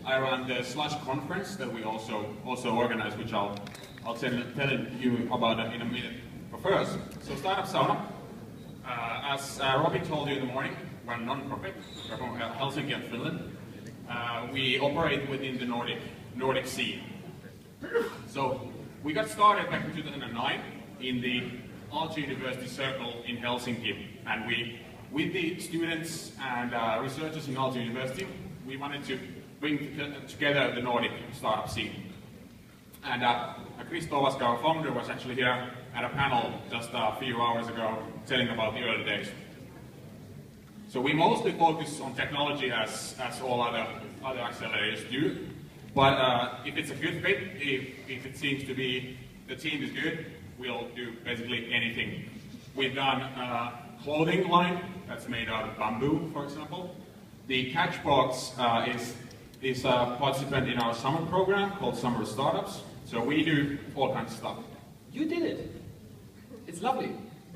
I run the Slush conference that we also organize, which I'll tell you about in a minute. But first, so Startup Sauna. As Robin told you in the morning, we're a non-profit. We're from Helsinki and Finland. We operate within the Nordic scene. So we got started back in 2009 in the Aalto University Circle in Helsinki, and with the students and researchers in Aalto University, we wanted to bring together the Nordic startup scene. And Chris Tovaska, our founder, was actually here at a panel just a few hours ago telling about the early days. So we mostly focus on technology as all other accelerators do. But if it's a good fit, if it seems to be the team is good, we'll do basically anything. We've done a clothing line that's made out of bamboo, for example. The Catchbox is a participant in our summer program called Summer Startups. So we do all kinds of stuff. You did it. It's lovely.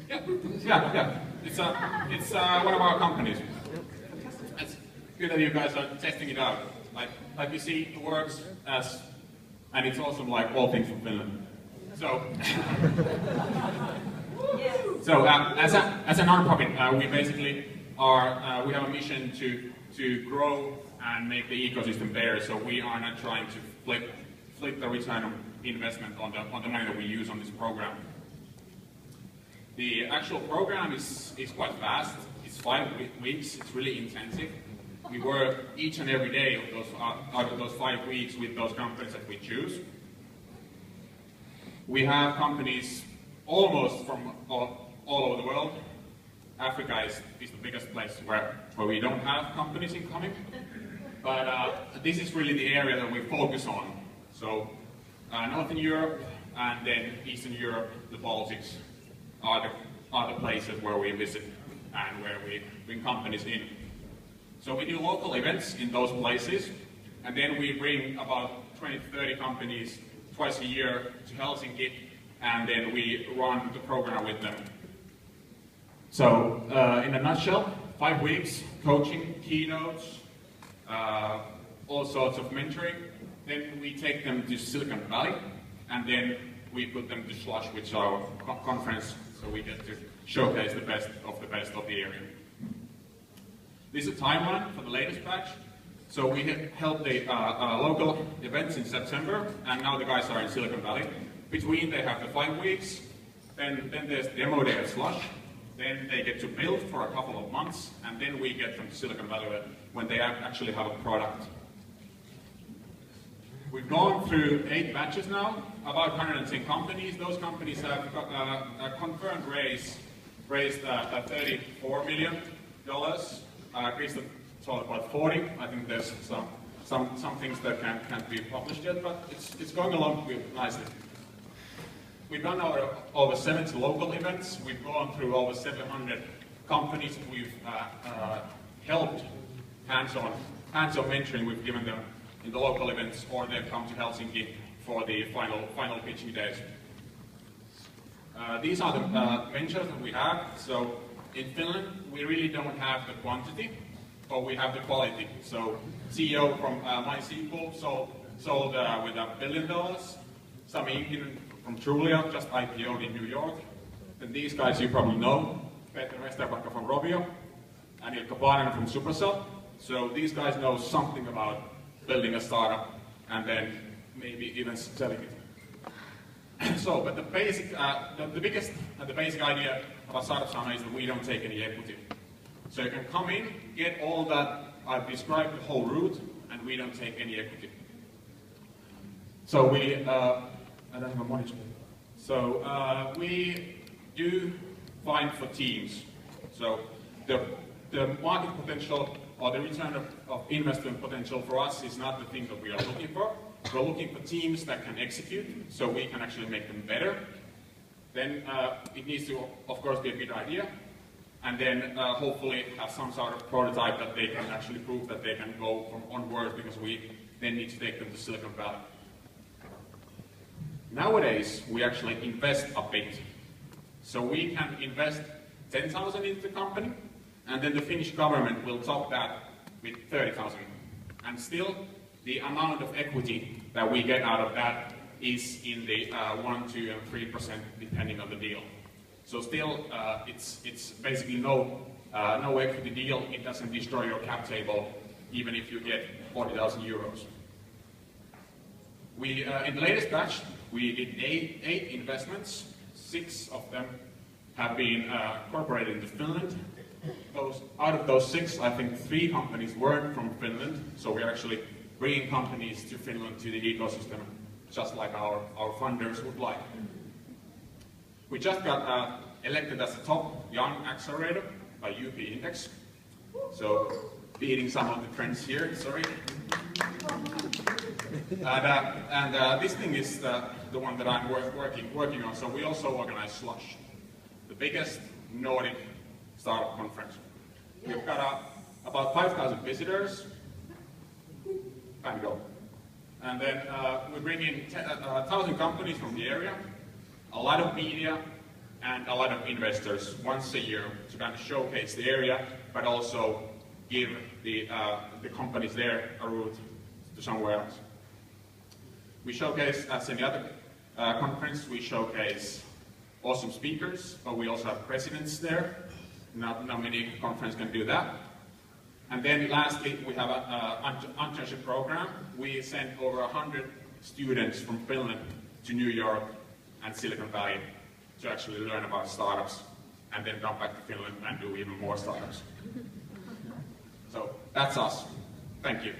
Yeah. It's one of our companies. It's good that you guys are testing it out. Like you see, it works and it's awesome, like all things from Finland. So, as a non-profit, we basically we have a mission to grow and make the ecosystem better. So we are not trying to flip the return on investment on the money that we use on this program. The actual program is quite fast. It's 5 weeks. It's really intensive. We work each and every day out of those 5 weeks with those companies that we choose. We have companies almost from all over the world. Africa is the biggest place where we don't have companies incoming. But this is really the area that we focus on. So Northern Europe and then Eastern Europe, the Baltics are the places where we visit and where we bring companies in. So we do local events in those places, and then we bring about 20 to 30 companies twice a year to Helsinki, and then we run the program with them. So in a nutshell, 5 weeks, coaching, keynotes, all sorts of mentoring. Then we take them to Silicon Valley, and then we put them to Slush, which is our conference, so we get to showcase the best of the area. This is a timeline for the latest batch. So we held the local events in September, and now the guys are in Silicon Valley. Between they have the 5 weeks, then there's demo day at Slush, then they get to build for a couple of months, and then we get them to Silicon Valley when they actually have a product. We've gone through 8 batches now, about 110 companies. Those companies have a confirmed raised $34 million. Chris told about 40. I think there's some things that can't be published yet, but it's going along nicely. We've done over 70 local events. We've gone through over 700 companies. We've helped hands-on mentoring. We've given them in the local events, or they've come to Helsinki for the final pitching days. These are the ventures that we have. So in Finland, we really don't have the quantity, but we have the quality. So CEO from MySQL sold with $1 billion. Sami Inkinen from Trulia just IPO'd in New York. Then these guys you probably know, Peter Westerbacka from Rovio, and Ilkka Paananen from Supercell. So these guys know something about building a startup and then maybe even selling it. So, but the basic idea about Startup Sauna is that we don't take any equity. So you can come in, get all that I've described, the whole route, and we don't take any equity. So we, I don't have a monitor. So we do find for teams. So the market potential or the return of investment potential for us is not the thing that we are looking for. We're looking for teams that can execute, so we can actually make them better. Then it needs to, of course, be a good idea, and then hopefully have some sort of prototype that they can actually prove that they can go from onwards, because we then need to take them to Silicon Valley. Nowadays, we actually invest a bit. So we can invest 10,000 into the company, and then the Finnish government will top that with 30,000. And still, the amount of equity that we get out of that is in the 1, 2, and 3% depending on the deal. So still, it's basically no equity deal. It doesn't destroy your cap table, even if you get 40,000 euros. We, in the latest batch, we did eight investments. 6 of them have been incorporated into Finland. Out of those 6, I think 3 companies weren't from Finland, so we're actually bringing companies to Finland, to the ecosystem, just like our funders would like. We just got elected as the top young accelerator by UP Index, so beating some of the trends here, sorry. And this thing is the one that I'm working on, so we also organize Slush, the biggest Nordic startup conference. We've got about 5,000 visitors, and go. And then we bring in 1,000 companies from the area, a lot of media, and a lot of investors once a year to kind of showcase the area, but also give the companies there a route to somewhere else. We showcase, as any other conference, we showcase awesome speakers, but we also have presidents there. Not many conferences can do that. And then lastly, we have an internship program. We send over 100 students from Finland to New York and Silicon Valley to actually learn about startups, and then come back to Finland and do even more startups. So that's us. Thank you.